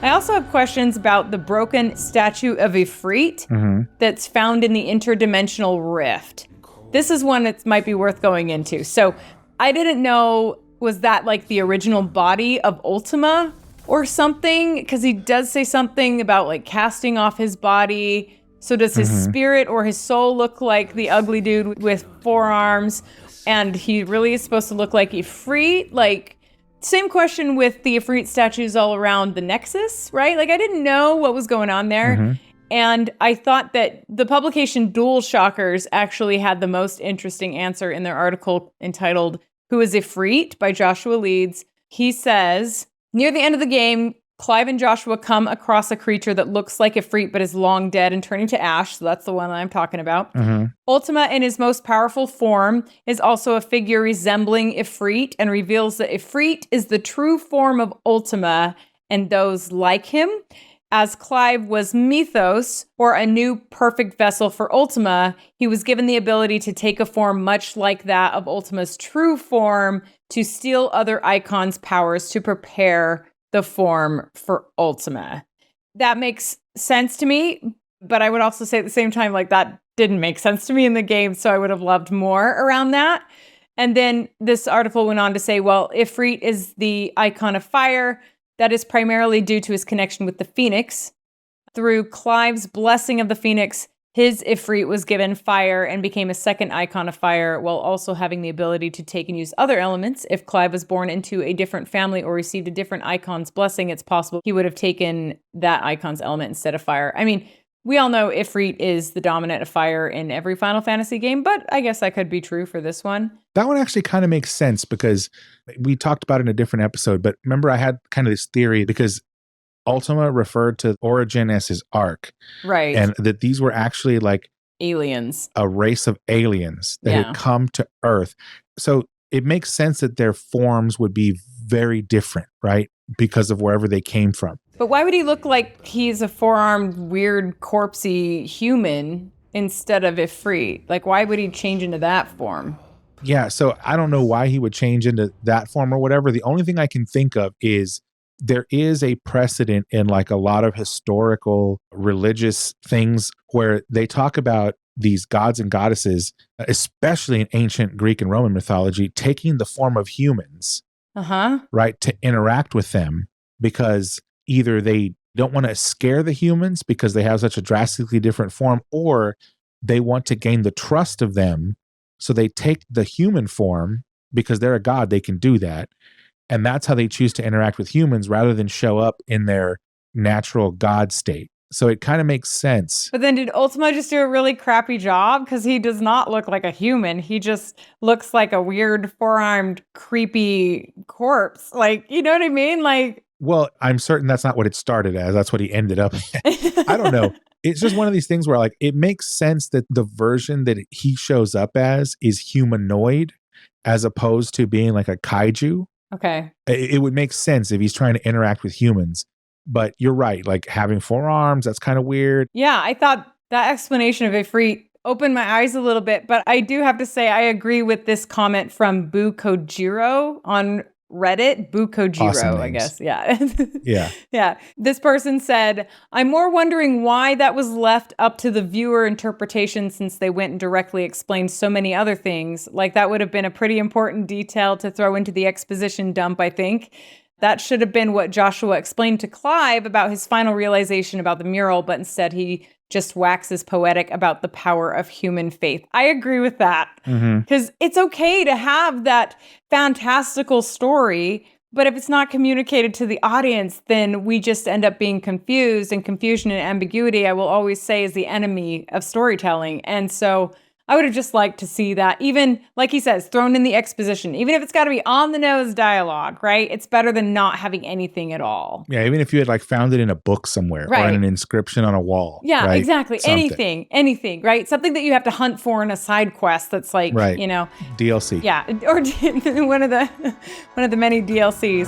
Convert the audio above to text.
I also have questions about the broken statue of Ifrit that's found in the Interdimensional Rift. This is one that might be worth going into. So I didn't know, was that like the original body of Ultima or something? Because he does say something about like casting off his body. So does his spirit or his soul look like the ugly dude with 4 arms? And he really is supposed to look like Ifrit? Like, same question with the Ifrit statues all around the Nexus, right? Like, I didn't know what was going on there. And I thought that the publication Dual Shockers actually had the most interesting answer in their article entitled, Who is Ifrit? By Joshua Leeds. He says, near the end of the game, Clive and Joshua come across a creature that looks like Ifrit but is long dead and turning to ash. So that's the one I'm talking about. Ultima, in his most powerful form, is also a figure resembling Ifrit and reveals that Ifrit is the true form of Ultima and those like him. As Clive was mythos, or a new perfect vessel for Ultima, he was given the ability to take a form much like that of Ultima's true form to steal other icons' powers to prepare the form for Ultima. That makes sense to me, but I would also say at the same time, like, that didn't make sense to me in the game, so I would have loved more around that. And then this article went on to say, well, Ifrit is the icon of fire. That is primarily due to his connection with the Phoenix. Through Clive's blessing of the Phoenix, his Ifrit was given fire and became a second icon of fire, while also having the ability to take and use other elements. If Clive was born into a different family or received a different icon's blessing, it's possible he would have taken that icon's element instead of fire. I mean, we all know Ifrit is the dominant of fire in every Final Fantasy game, but I guess that could be true for this one. That one actually kind of makes sense because we talked about it in a different episode, but remember I had kind of this theory because Ultima referred to Origin as his arc. Right. And that these were actually like aliens, a race of aliens that had come to Earth. So it makes sense that their forms would be very different, right? Because of wherever they came from. But why would he look like he's a 4-armed, weird, corpsey human instead of Ifrit? Like, why would he change into that form? Yeah, so I don't know why he would change into that form or whatever. The only thing I can think of is there is a precedent in like a lot of historical religious things where they talk about these gods and goddesses, especially in ancient Greek and Roman mythology, taking the form of humans, right, to interact with them because either they don't want to scare the humans because they have such a drastically different form, or they want to gain the trust of them. So they take the human form because they're a god, they can do that. And that's how they choose to interact with humans rather than show up in their natural god state. So it kind of makes sense. But then did Ultima just do a really crappy job? Because he does not look like a human. He just looks like a weird 4-armed, creepy corpse. Like, you know what I mean? Like, well, I'm certain that's not what it started as. That's what he ended up as. I don't know. It's just one of these things where like it makes sense that the version that he shows up as is humanoid as opposed to being like a kaiju. Okay. It would make sense if he's trying to interact with humans. But you're right, like having 4 arms, that's kind of weird. Yeah, I thought that explanation of Ifrit opened my eyes a little bit, but I do have to say I agree with this comment from Boo Kojiro on Reddit. Boo Kojiro, awesome I guess. Yeah. Yeah. This person said, I'm more wondering why that was left up to the viewer interpretation since they went and directly explained so many other things. Like that would have been a pretty important detail to throw into the exposition dump, I think. That should have been what Joshua explained to Clive about his final realization about the mural, but instead he just waxes poetic about the power of human faith. I agree with that. Because it's okay to have that fantastical story, but if it's not communicated to the audience, then we just end up being confused, and confusion and ambiguity, I will always say, is the enemy of storytelling. And so I would have just liked to see that, even, like he says, thrown in the exposition. Even if it's got to be on-the-nose dialogue, right? It's better than not having anything at all. Yeah, even if you had like found it in a book somewhere or in an inscription on a wall. Yeah, right? Exactly. Something. Anything, right? Something that you have to hunt for in a side quest that's like, you know. DLC. Yeah, or one of the many DLCs.